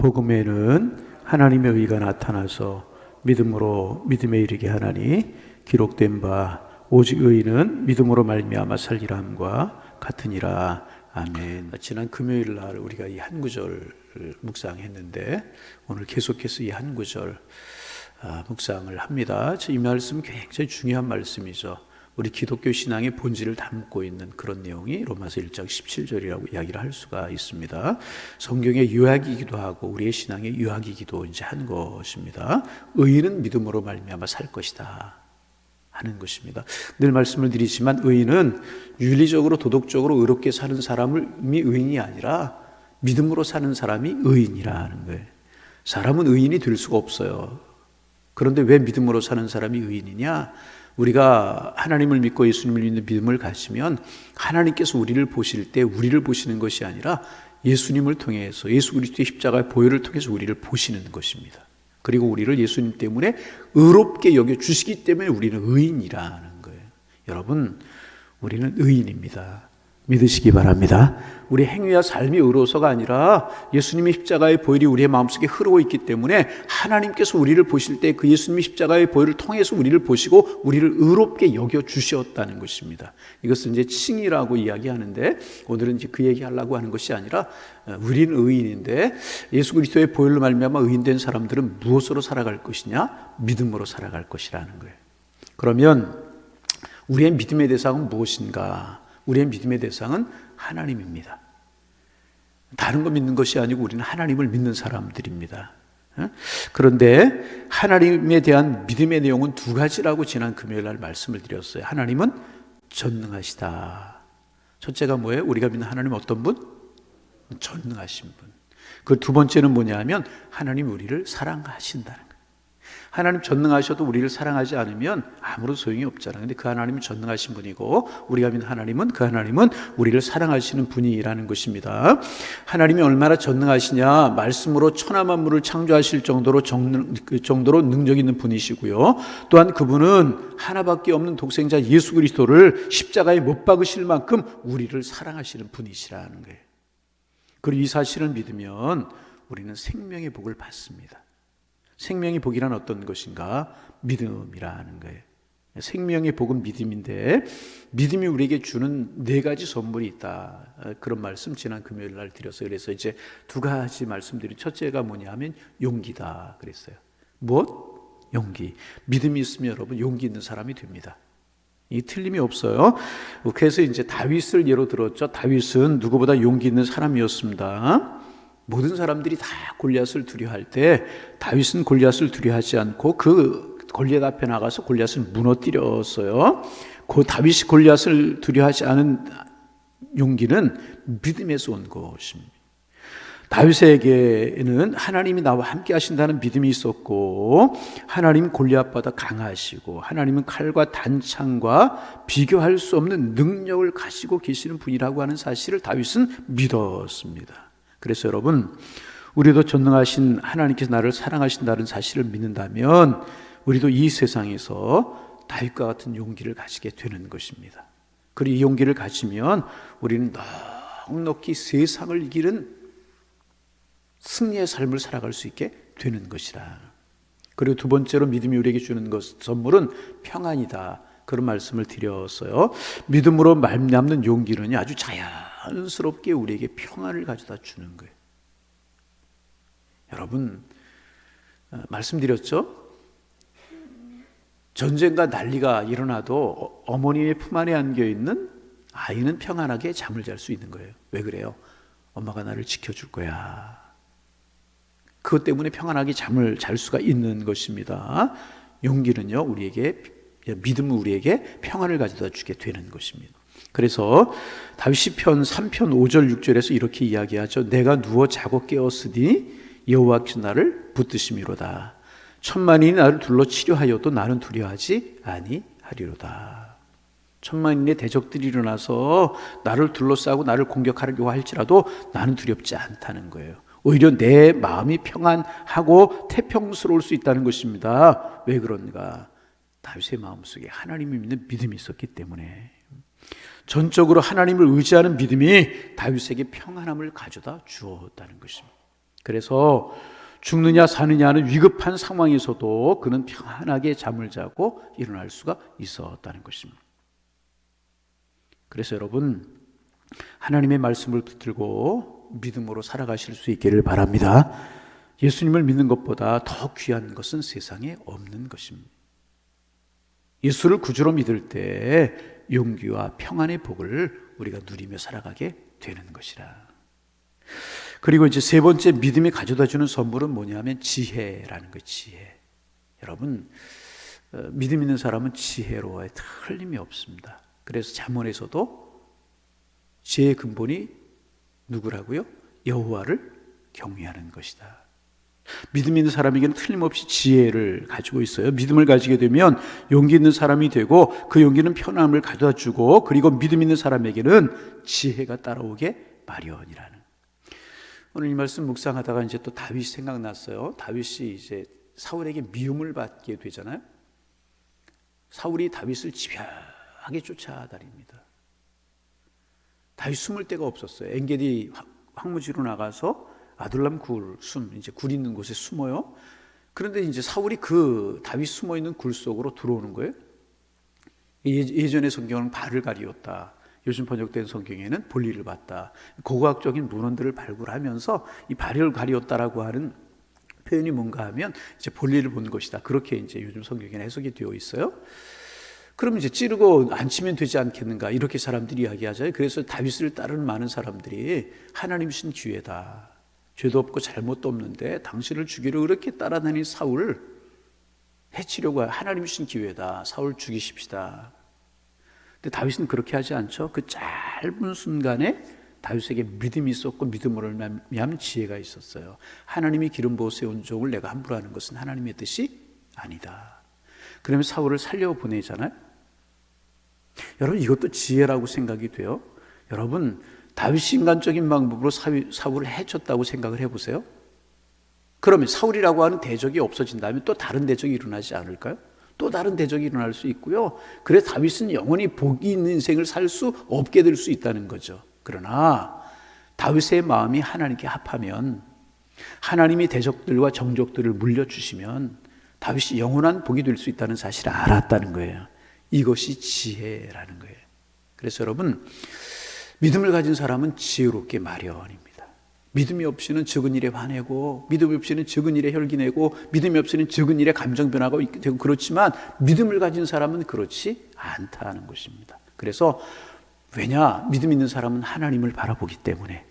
복음에는 하나님의 의가 나타나서 믿음으로 믿음에 이르게 하나니 기록된 바 오직 의인은 믿음으로 말미암아 살리라 함과 같으니라. 아멘. 지난 금요일 날 우리가 이 한 구절 묵상했는데 오늘 계속해서 이 한 구절 묵상을 합니다. 이 말씀 굉장히 중요한 말씀이죠. 우리 기독교 신앙의 본질을 담고 있는 그런 내용이 로마서 1장 17절이라고 이야기를 할 수가 있습니다. 성경의 요약이기도 하고 우리의 신앙의 요약이기도 이제 한 것입니다. 의인은 믿음으로 말미암아 살 것이다 하는 것입니다. 늘 말씀을 드리지만 의인은 윤리적으로 도덕적으로 의롭게 사는 사람이 의인이 아니라 믿음으로 사는 사람이 의인이라는 거예요. 사람은 의인이 될 수가 없어요. 그런데 왜 믿음으로 사는 사람이 의인이냐? 우리가 하나님을 믿고 예수님을 믿는 믿음을 가지면 하나님께서 우리를 보실 때 우리를 보시는 것이 아니라 예수님을 통해서 예수 그리스도의 십자가의 보혈을 통해서 우리를 보시는 것입니다. 그리고 우리를 예수님 때문에 의롭게 여겨주시기 때문에 우리는 의인이라는 거예요. 여러분, 우리는 의인입니다. 믿으시기 바랍니다. 우리 행위와 삶이 의로워서가 아니라 예수님의 십자가의 보혈이 우리의 마음속에 흐르고 있기 때문에 하나님께서 우리를 보실 때 그 예수님의 십자가의 보혈을 통해서 우리를 보시고 우리를 의롭게 여겨주셨다는 것입니다. 이것은 이제 칭의라고 이야기하는데 오늘은 이제 그 얘기하려고 하는 것이 아니라 우리는 의인인데 예수 그리스도의 보혈로 말미암아 의인된 사람들은 무엇으로 살아갈 것이냐? 믿음으로 살아갈 것이라는 거예요. 그러면 우리의 믿음의 대상은 무엇인가? 우리의 믿음의 대상은 하나님입니다. 다른 거 믿는 것이 아니고 우리는 하나님을 믿는 사람들입니다. 그런데 하나님에 대한 믿음의 내용은 두 가지라고 지난 금요일 날 말씀을 드렸어요. 하나님은 전능하시다. 첫째가 뭐예요? 우리가 믿는 하나님은 어떤 분? 전능하신 분. 그 두 번째는 뭐냐면 하나님이 우리를 사랑하신다는 거예요. 하나님 전능하셔도 우리를 사랑하지 않으면 아무런 소용이 없잖아요. 근데 그 하나님은 전능하신 분이고 우리가 믿는 하나님은 그 하나님은 우리를 사랑하시는 분이라는 것입니다. 하나님이 얼마나 전능하시냐? 말씀으로 천하 만물을 창조하실 정도로 능력 있는 분이시고요. 또한 그분은 하나밖에 없는 독생자 예수 그리스도를 십자가에 못 박으실 만큼 우리를 사랑하시는 분이시라는 거예요. 그리고 이 사실을 믿으면 우리는 생명의 복을 받습니다. 생명의 복이란 어떤 것인가? 믿음이라는 거예요. 생명의 복은 믿음인데 믿음이 우리에게 주는 네 가지 선물이 있다. 그런 말씀 지난 금요일 날 드렸어요. 그래서 이제 두 가지 말씀드린 첫째가 뭐냐면 용기다 그랬어요. 무엇? 용기. 믿음이 있으면 여러분 용기 있는 사람이 됩니다. 이 틀림이 없어요. 그래서 이제 다윗을 예로 들었죠. 다윗은 누구보다 용기 있는 사람이었습니다. 모든 사람들이 다 골리앗을 두려워할 때 다윗은 골리앗을 두려워하지 않고 그 골리앗 앞에 나가서 골리앗을 무너뜨렸어요. 그 다윗이 골리앗을 두려워하지 않은 용기는 믿음에서 온 것입니다. 다윗에게는 하나님이 나와 함께 하신다는 믿음이 있었고 하나님 골리앗보다 강하시고 하나님은 칼과 단창과 비교할 수 없는 능력을 가지고 계시는 분이라고 하는 사실을 다윗은 믿었습니다. 그래서 여러분, 우리도 전능하신 하나님께서 나를 사랑하신다는 사실을 믿는다면 우리도 이 세상에서 다윗과 같은 용기를 가지게 되는 것입니다. 그리고 이 용기를 가지면 우리는 넉넉히 세상을 이기는 승리의 삶을 살아갈 수 있게 되는 것이라. 그리고 두 번째로 믿음이 우리에게 주는 선물은 평안이다. 그런 말씀을 드렸어요. 믿음으로 말미암는 용기는 아주 자연스럽게 우리에게 평안을 가져다 주는 거예요. 여러분, 말씀드렸죠? 전쟁과 난리가 일어나도 어머니의 품 안에 안겨있는 아이는 평안하게 잠을 잘 수 있는 거예요. 왜 그래요? 엄마가 나를 지켜줄 거야. 그것 때문에 평안하게 잠을 잘 수가 있는 것입니다. 용기는요, 믿음은 우리에게 평안을 가져다 주게 되는 것입니다. 그래서 다윗 시편 3편 5절 6절에서 이렇게 이야기하죠. 내가 누워 자고 깨었으니 여호와께서 나를 붙드심이로다. 천만인이 나를 둘러 치료하여도 나는 두려워하지 아니하리로다. 천만인의 대적들이 일어나서 나를 둘러싸고 나를 공격하려고 할지라도 나는 두렵지 않다는 거예요. 오히려 내 마음이 평안하고 태평스러울 수 있다는 것입니다. 왜 그런가? 다윗의 마음속에 하나님을 믿는 믿음이 있었기 때문에. 전적으로 하나님을 의지하는 믿음이 다윗에게 평안함을 가져다 주었다는 것입니다. 그래서 죽느냐 사느냐는 위급한 상황에서도 그는 평안하게 잠을 자고 일어날 수가 있었다는 것입니다. 그래서 여러분, 하나님의 말씀을 붙들고 믿음으로 살아가실 수 있기를 바랍니다. 예수님을 믿는 것보다 더 귀한 것은 세상에 없는 것입니다. 예수를 구주로 믿을 때 용기와 평안의 복을 우리가 누리며 살아가게 되는 것이라. 그리고 이제 세 번째 믿음이 가져다 주는 선물은 뭐냐면 지혜라는 거예요. 지혜. 여러분, 믿음 있는 사람은 지혜로워야 틀림이 없습니다. 그래서 잠언에서도 지혜의 근본이 누구라고요? 여호와를 경외하는 것이다. 믿음 있는 사람에게는 틀림없이 지혜를 가지고 있어요. 믿음을 가지게 되면 용기 있는 사람이 되고 그 용기는 편함을 가져다 주고, 그리고 믿음 있는 사람에게는 지혜가 따라오게 마련이라는. 오늘 이 말씀 묵상하다가 이제 또 다윗이 생각났어요. 다윗이 이제 사울에게 미움을 받게 되잖아요. 사울이 다윗을 집요하게 쫓아다닙니다. 다윗 숨을 데가 없었어요. 엔게디 황무지로 나가서 아둘람 굴, 이제 굴 있는 곳에 숨어요. 그런데 이제 사울이 그 다윗 숨어 있는 굴 속으로 들어오는 거예요. 예전의 성경은 발을 가리웠다. 요즘 번역된 성경에는 볼일을 봤다. 고고학적인 문헌들을 발굴하면서 이 발을 가리웠다라고 하는 표현이 뭔가 하면 이제 볼일을 본 것이다. 그렇게 이제 요즘 성경에 해석이 되어 있어요. 그럼 이제 찌르고 안 치면 되지 않겠는가, 이렇게 사람들이 이야기하잖아요. 그래서 다윗을 따르는 많은 사람들이 하나님 신 기회다. 죄도 없고 잘못도 없는데 당신을 죽이려 그렇게 따라다닌 사울 해치려고 하나님 신 기회다. 사울 죽이십시다. 근데 다윗은 그렇게 하지 않죠. 그 짧은 순간에 다윗에게 믿음이 있었고 믿음으로 말미암은 지혜가 있었어요. 하나님이 기름 부어 세운 종을 내가 함부로 하는 것은 하나님의 뜻이 아니다. 그러면 사울을 살려보내잖아요. 여러분, 이것도 지혜라고 생각이 돼요. 여러분, 다윗이 인간적인 방법으로 사울을 해쳤다고 생각을 해보세요. 그러면 사울이라고 하는 대적이 없어진다면 또 다른 대적이 일어나지 않을까요? 또 다른 대적이 일어날 수 있고요. 그래서 다윗은 영원히 복이 있는 인생을 살 수 없게 될 수 있다는 거죠. 그러나 다윗의 마음이 하나님께 합하면, 하나님이 대적들과 정적들을 물려주시면 다윗이 영원한 복이 될 수 있다는 사실을 알았다는 거예요. 이것이 지혜라는 거예요. 그래서 여러분, 믿음을 가진 사람은 지혜롭게 마련입니다. 믿음이 없이는 적은 일에 화내고, 믿음이 없이는 적은 일에 혈기내고, 믿음이 없이는 적은 일에 감정 변화가 되고, 그렇지만 믿음을 가진 사람은 그렇지 않다는 것입니다. 그래서 왜냐? 믿음 있는 사람은 하나님을 바라보기 때문에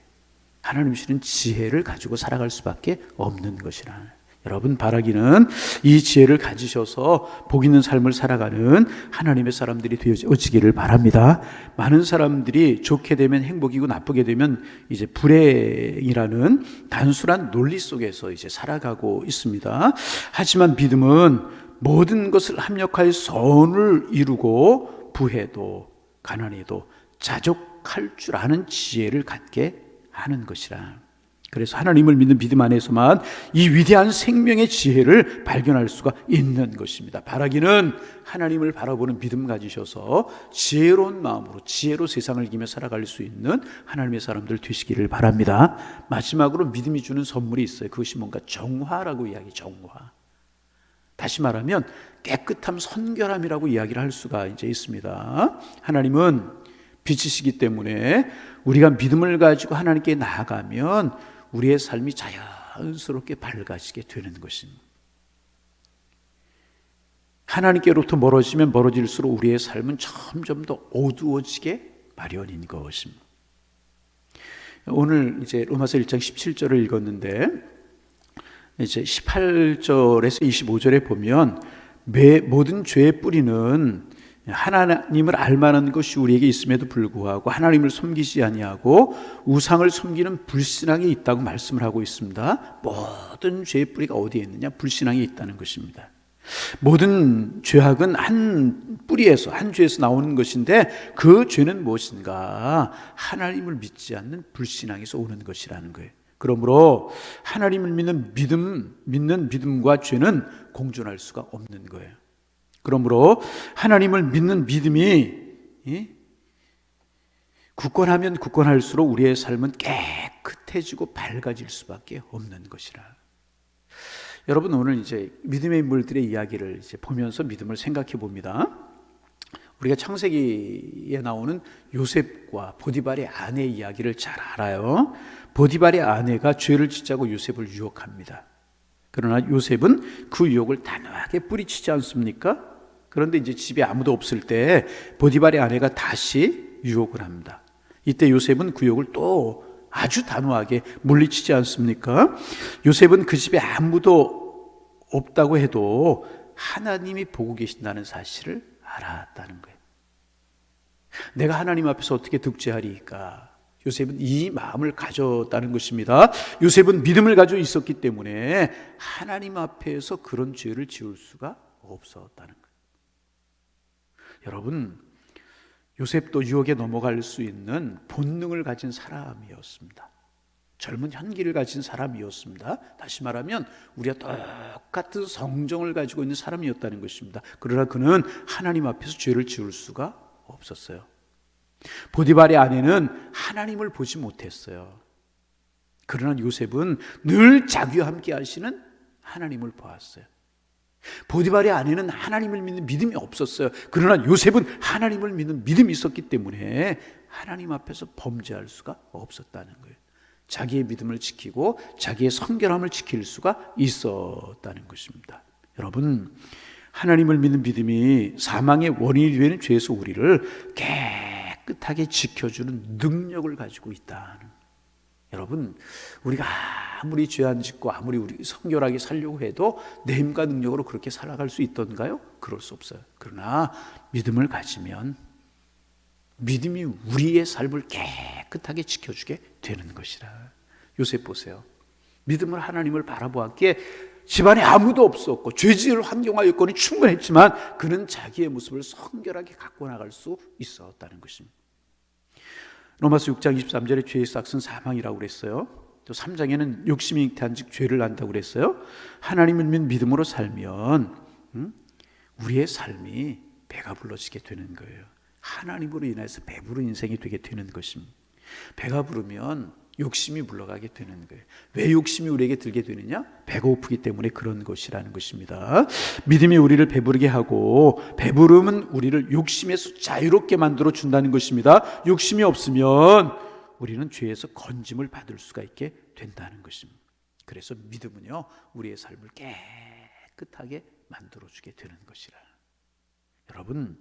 하나님 주시는 지혜를 가지고 살아갈 수밖에 없는 것이라. 여러분, 바라기는 이 지혜를 가지셔서 복 있는 삶을 살아가는 하나님의 사람들이 되어지기를 바랍니다. 많은 사람들이 좋게 되면 행복이고 나쁘게 되면 이제 불행이라는 단순한 논리 속에서 이제 살아가고 있습니다. 하지만 믿음은 모든 것을 합력하여 선을 이루고 부해도 가난해도 자족할 줄 아는 지혜를 갖게 하는 것이라. 그래서 하나님을 믿는 믿음 안에서만 이 위대한 생명의 지혜를 발견할 수가 있는 것입니다. 바라기는 하나님을 바라보는 믿음 가지셔서 지혜로운 마음으로 지혜로 세상을 이기며 살아갈 수 있는 하나님의 사람들 되시기를 바랍니다. 마지막으로 믿음이 주는 선물이 있어요. 그것이 뭔가 정화라고 정화. 다시 말하면 깨끗함, 선결함이라고 이야기를 할 수가 이제 있습니다. 하나님은 빛이시기 때문에 우리가 믿음을 가지고 하나님께 나아가면 우리의 삶이 자연스럽게 밝아지게 되는 것입니다. 하나님께로부터 멀어지면 멀어질수록 우리의 삶은 점점 더 어두워지게 마련인 것입니다. 오늘 이제 로마서 1장 17절을 읽었는데, 이제 18절에서 25절에 보면 모든 죄의 뿌리는 하나님을 알만한 것이 우리에게 있음에도 불구하고 하나님을 섬기지 아니하고 우상을 섬기는 불신앙이 있다고 말씀을 하고 있습니다. 모든 죄의 뿌리가 어디에 있느냐? 불신앙이 있다는 것입니다. 모든 죄악은 한 뿌리에서, 한 죄에서 나오는 것인데, 그 죄는 무엇인가? 하나님을 믿지 않는 불신앙에서 오는 것이라는 거예요. 그러므로 하나님을 믿는 믿음과 죄는 공존할 수가 없는 거예요. 그러므로 하나님을 믿는 믿음이 굳건하면 굳건할수록 우리의 삶은 깨끗해 따뜻해지고 밝아질 수밖에 없는 것이라. 여러분, 오늘 이제 믿음의 인물들의 이야기를 이제 보면서 믿음을 생각해 봅니다. 우리가 창세기에 나오는 요셉과 보디발의 아내 이야기를 잘 알아요. 보디발의 아내가 죄를 짓자고 요셉을 유혹합니다. 그러나 요셉은 그 유혹을 단호하게 뿌리치지 않습니까? 그런데 이제 집에 아무도 없을 때 보디발의 아내가 다시 유혹을 합니다. 이때 요셉은 그 유혹을 또 아주 단호하게 물리치지 않습니까? 요셉은 그 집에 아무도 없다고 해도 하나님이 보고 계신다는 사실을 알았다는 거예요. 내가 하나님 앞에서 어떻게 득죄하리까? 요셉은 이 마음을 가졌다는 것입니다. 요셉은 믿음을 가지고 있었기 때문에 하나님 앞에서 그런 죄를 지을 수가 없었다는 거예요. 여러분, 요셉도 유혹에 넘어갈 수 있는 본능을 가진 사람이었습니다. 젊은 혈기를 가진 사람이었습니다. 다시 말하면 우리가 똑같은 성정을 가지고 있는 사람이었다는 것입니다. 그러나 그는 하나님 앞에서 죄를 지을 수가 없었어요. 보디발의 아내는 하나님을 보지 못했어요. 그러나 요셉은 늘 자기와 함께 하시는 하나님을 보았어요. 보디발의 아내는 하나님을 믿는 믿음이 없었어요. 그러나 요셉은 하나님을 믿는 믿음이 있었기 때문에 하나님 앞에서 범죄할 수가 없었다는 거예요. 자기의 믿음을 지키고 자기의 성결함을 지킬 수가 있었다는 것입니다. 여러분, 하나님을 믿는 믿음이 사망의 원인이 되는 죄에서 우리를 깨끗하게 지켜주는 능력을 가지고 있다는. 여러분, 우리가 아무리 죄 안 짓고 아무리 우리 성결하게 살려고 해도 내 힘과 능력으로 그렇게 살아갈 수 있던가요? 그럴 수 없어요. 그러나 믿음을 가지면 믿음이 우리의 삶을 깨끗하게 지켜주게 되는 것이라. 요셉 보세요. 믿음을 하나님을 바라보았기에 집안에 아무도 없었고 죄지을 환경과 여건이 충분했지만 그는 자기의 모습을 성결하게 갖고 나갈 수 있었다는 것입니다. 로마서 6장 23절에 죄의 싹은 사망이라고 그랬어요. 또 3장에는 욕심이 잉태한 즉 죄를 난다고 그랬어요. 하나님을 믿는 믿음으로 살면 우리의 삶이 배가 불러지게 되는 거예요. 하나님으로 인해서 배부른 인생이 되게 되는 것입니다. 배가 부르면 욕심이 물러가게 되는 거예요. 왜 욕심이 우리에게 들게 되느냐? 배가 고프기 때문에 그런 것이라는 것입니다. 믿음이 우리를 배부르게 하고 배부름은 우리를 욕심에서 자유롭게 만들어 준다는 것입니다. 욕심이 없으면 우리는 죄에서 건짐을 받을 수가 있게 된다는 것입니다. 그래서 믿음은요, 우리의 삶을 깨끗하게 만들어주게 되는 것이라. 여러분,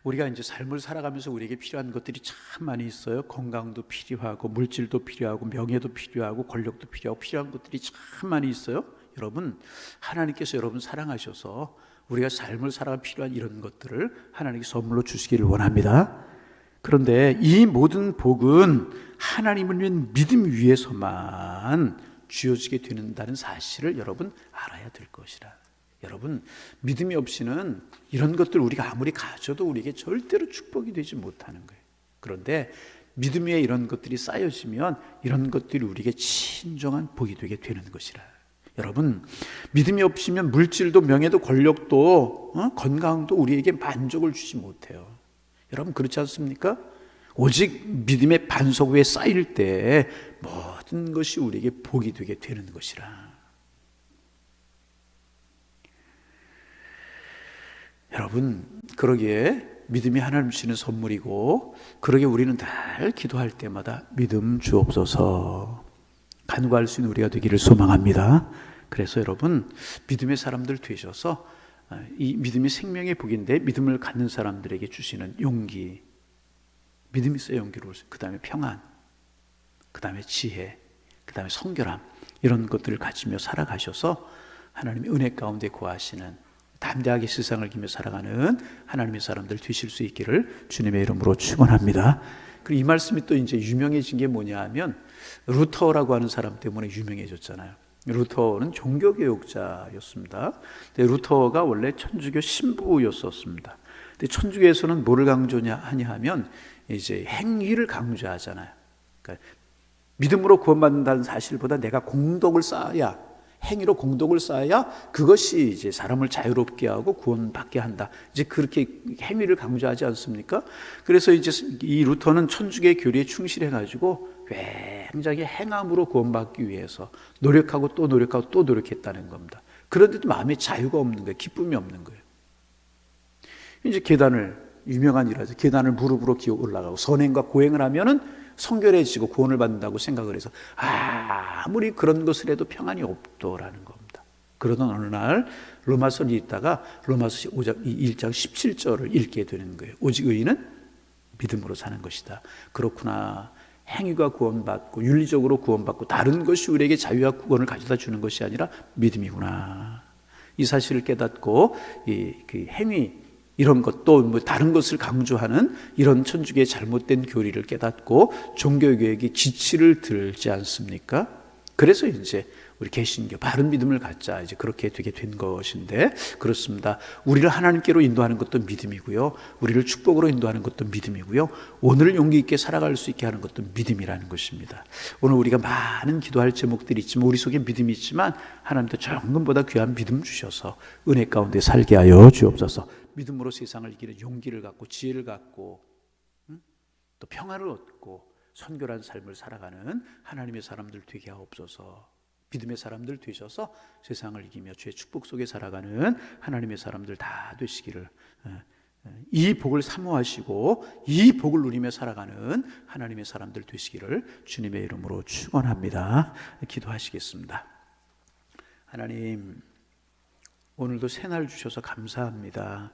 우리가 이제 삶을 살아가면서 우리에게 필요한 것들이 참 많이 있어요. 건강도 필요하고 물질도 필요하고 명예도 필요하고 권력도 필요하고 필요한 것들이 참 많이 있어요. 여러분, 하나님께서 여러분 사랑하셔서 우리가 삶을 살아가 필요한 이런 것들을 하나님께 선물로 주시기를 원합니다. 그런데 이 모든 복은 하나님을 위한 믿음 위에서만 주어지게 된다는 사실을 여러분 알아야 될 것이라. 여러분, 믿음이 없이는 이런 것들 우리가 아무리 가져도 우리에게 절대로 축복이 되지 못하는 거예요. 그런데 믿음 위에 이런 것들이 쌓여지면 이런 것들이 우리에게 진정한 복이 되게 되는 것이라. 여러분, 믿음이 없으면 물질도 명예도 권력도 건강도 우리에게 만족을 주지 못해요. 여러분, 그렇지 않습니까? 오직 믿음의 반석 위에 쌓일 때 모든 것이 우리에게 복이 되게 되는 것이라. 여러분, 그러기에 믿음이 하나님 주시는 선물이고, 그러기에 우리는 늘 기도할 때마다 믿음 주옵소서 간구할 수 있는 우리가 되기를 소망합니다. 그래서 여러분, 믿음의 사람들 되셔서 이 믿음이 생명의 복인데 믿음을 갖는 사람들에게 주시는 용기, 믿음이 있어야 용기로, 그 다음에 평안, 그 다음에 지혜, 그 다음에 성결함, 이런 것들을 가지며 살아가셔서 하나님의 은혜 가운데 거하시는 담대하게 세상을 이기며 살아가는 하나님의 사람들 되실 수 있기를 주님의 이름으로 축원합니다. 그리고 이 말씀이 또 이제 유명해진 게 뭐냐 하면 루터라고 하는 사람 때문에 유명해졌잖아요. 루터는 종교개혁자였습니다. 근데 루터가 원래 천주교 신부였었습니다. 근데 천주교에서는 뭐를 강조하냐 하면 이제 행위를 강조하잖아요. 그러니까 믿음으로 구원받는다는 사실보다 내가 공덕을 쌓아야, 행위로 공덕을 쌓아야 그것이 이제 사람을 자유롭게 하고 구원받게 한다. 이제 그렇게 행위를 강조하지 않습니까? 그래서 이제 이 루터는 천주교의 교리에 충실해가지고 굉장히 행함으로 구원받기 위해서 노력하고 또 노력하고 또 노력했다는 겁니다. 그런데도 마음에 자유가 없는 거예요. 기쁨이 없는 거예요. 이제 계단을, 유명한 일화죠. 계단을 무릎으로 기어 올라가고 선행과 고행을 하면은 성결해지고 구원을 받는다고 생각을 해서 아무리 그런 것을 해도 평안이 없더라는 겁니다. 그러던 어느 날 로마서를 읽다가 로마서 1장 17절을 읽게 되는 거예요. 오직 의인은 믿음으로 사는 것이다. 그렇구나. 행위가 구원받고 윤리적으로 구원받고 다른 것이 우리에게 자유와 구원을 가져다 주는 것이 아니라 믿음이구나. 이 사실을 깨닫고 그 행위 이런 것도 뭐 다른 것을 강조하는 이런 천주교의 잘못된 교리를 깨닫고 종교개혁의 기치를 들지 않습니까? 그래서 이제 우리 개신교 바른 믿음을 갖자 이제 그렇게 되게 된 것인데 그렇습니다. 우리를 하나님께로 인도하는 것도 믿음이고요. 우리를 축복으로 인도하는 것도 믿음이고요. 오늘을 용기 있게 살아갈 수 있게 하는 것도 믿음이라는 것입니다. 오늘 우리가 많은 기도할 제목들이 있지만 우리 속에 믿음이 있지만 하나님도 정금보다 귀한 믿음 주셔서 은혜 가운데 살게 하여 주옵소서. 믿음으로 세상을 이기는 용기를 갖고 지혜를 갖고 또 평화를 얻고 선결한 삶을 살아가는 하나님의 사람들 되게 하옵소서. 믿음의 사람들 되셔서 세상을 이기며 주의 축복 속에 살아가는 하나님의 사람들 다 되시기를, 이 복을 사모하시고 이 복을 누리며 살아가는 하나님의 사람들 되시기를 주님의 이름으로 축원합니다. 기도하시겠습니다. 하나님, 오늘도 새날 주셔서 감사합니다.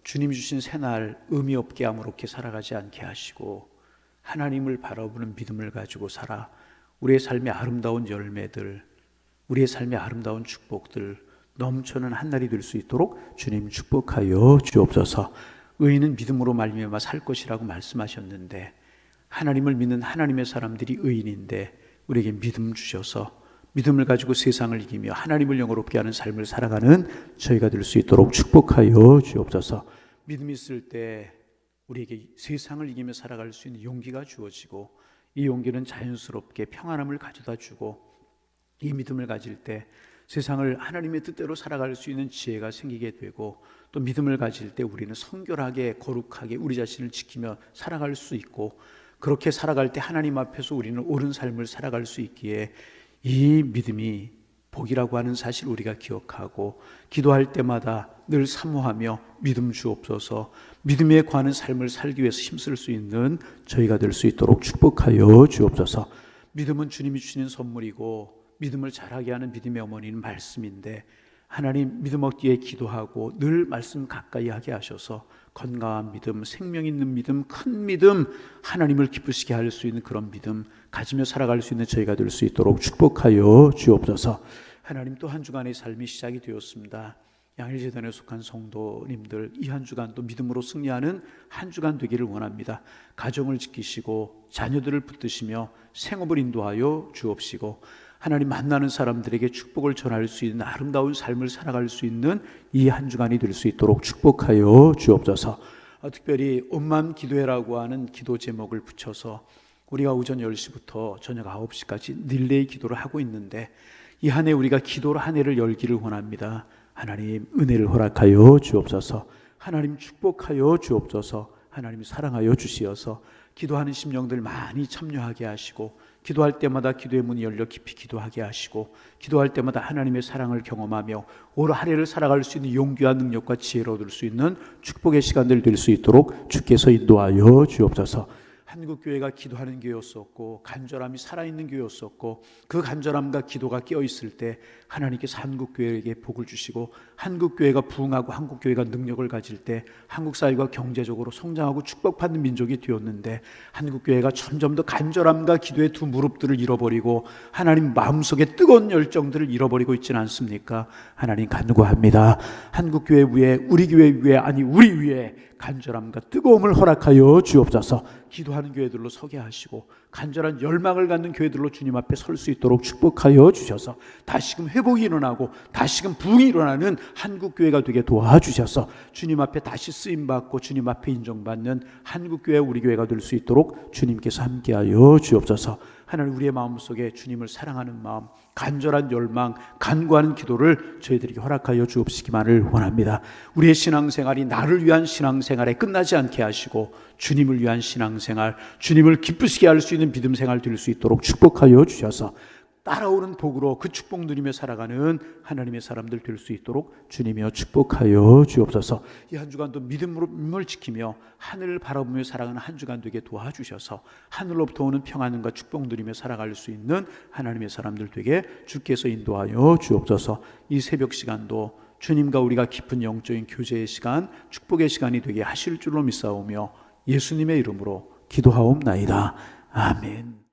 주님 주신 새날 의미 없게 아무렇게 살아가지 않게 하시고 하나님을 바라보는 믿음을 가지고 살아 우리의 삶의 아름다운 열매들, 우리의 삶의 아름다운 축복들 넘쳐는 한날이 될 수 있도록 주님 축복하여 주옵소서. 의인은 믿음으로 말미암아 살 것이라고 말씀하셨는데 하나님을 믿는 하나님의 사람들이 의인인데 우리에게 믿음 주셔서 믿음을 가지고 세상을 이기며 하나님을 영화롭게 하는 삶을 살아가는 저희가 될 수 있도록 축복하여 주옵소서. 믿음이 있을 때 우리에게 세상을 이기며 살아갈 수 있는 용기가 주어지고 이 용기는 자연스럽게 평안함을 가져다 주고 이 믿음을 가질 때 세상을 하나님의 뜻대로 살아갈 수 있는 지혜가 생기게 되고 또 믿음을 가질 때 우리는 성결하게 거룩하게 우리 자신을 지키며 살아갈 수 있고 그렇게 살아갈 때 하나님 앞에서 우리는 옳은 삶을 살아갈 수 있기에 이 믿음이 복이라고 하는 사실을 우리가 기억하고 기도할 때마다 늘 사모하며 믿음 주옵소서. 믿음에 관한 삶을 살기 위해서 힘쓸 수 있는 저희가 될 수 있도록 축복하여 주옵소서. 믿음은 주님이 주시는 선물이고 믿음을 자라게 하는 믿음의 어머니는 말씀인데 하나님 믿음 얻기에 기도하고 늘 말씀 가까이 하게 하셔서 건강한 믿음, 생명 있는 믿음, 큰 믿음, 하나님을 기쁘시게 할 수 있는 그런 믿음 가지며 살아갈 수 있는 저희가 될 수 있도록 축복하여 주옵소서. 하나님 또 한 주간의 삶이 시작이 되었습니다. 양일재단에 속한 성도님들 이 한 주간도 믿음으로 승리하는 한 주간 되기를 원합니다. 가정을 지키시고 자녀들을 붙드시며 생업을 인도하여 주옵시고 하나님 만나는 사람들에게 축복을 전할 수 있는 아름다운 삶을 살아갈 수 있는 이 한 주간이 될 수 있도록 축복하여 주옵소서. 특별히 온마음 기도회라고 하는 기도 제목을 붙여서 우리가 오전 10시부터 저녁 9시까지 릴레이 기도를 하고 있는데 이 한 해 우리가 기도로 한 해를 열기를 원합니다. 하나님 은혜를 허락하여 주옵소서. 하나님 축복하여 주옵소서. 하나님 사랑하여 주시어서 기도하는 심령들 많이 참여하게 하시고 기도할 때마다 기도의 문이 열려 깊이 기도하게 하시고 기도할 때마다 하나님의 사랑을 경험하며 올 한 해를 살아갈 수 있는 용기와 능력과 지혜를 얻을 수 있는 축복의 시간들 될 수 있도록 주께서 인도하여 주옵소서. 한국교회가 기도하는 교회였었고 간절함이 살아있는 교회였었고 그 간절함과 기도가 깨어있을 때 하나님께서 한국교회에게 복을 주시고 한국교회가 부흥하고 한국교회가 능력을 가질 때 한국사회가 경제적으로 성장하고 축복받는 민족이 되었는데 한국교회가 점점 더 간절함과 기도의 두 무릎들을 잃어버리고 하나님 마음속에 뜨거운 열정들을 잃어버리고 있지는 않습니까? 하나님 간구합니다. 한국교회 위에 우리 교회 위에 아니 우리 위에 간절함과 뜨거움을 허락하여 주옵소서. 기도하는 교회들로 서게 하시고 간절한 열망을 갖는 교회들로 주님 앞에 설 수 있도록 축복하여 주셔서 다시금 회복이 일어나고 다시금 부흥이 일어나는 한국교회가 되게 도와주셔서 주님 앞에 다시 쓰임받고 주님 앞에 인정받는 한국교회 우리 교회가 될 수 있도록 주님께서 함께하여 주옵소서. 하나님 우리의 마음속에 주님을 사랑하는 마음, 간절한 열망, 간구하는 기도를 저희들에게 허락하여 주옵시기만을 원합니다. 우리의 신앙생활이 나를 위한 신앙생활에 끝나지 않게 하시고 주님을 위한 신앙생활, 주님을 기쁘시게 할 수 있는 믿음 생활 될 수 있도록 축복하여 주셔서 따라오는 복으로 그 축복 누리며 살아가는 하나님의 사람들 될 수 있도록 주님이여 축복하여 주옵소서. 이 한 주간도 믿음을 지키며 하늘을 바라보며 살아가는 한 주간 되게 도와주셔서 하늘로부터 오는 평안과 축복 누리며 살아갈 수 있는 하나님의 사람들 되게 주께서 인도하여 주옵소서. 이 새벽 시간도 주님과 우리가 깊은 영적인 교제의 시간, 축복의 시간이 되게 하실 줄로 믿사오며 예수님의 이름으로 기도하옵나이다. 아멘.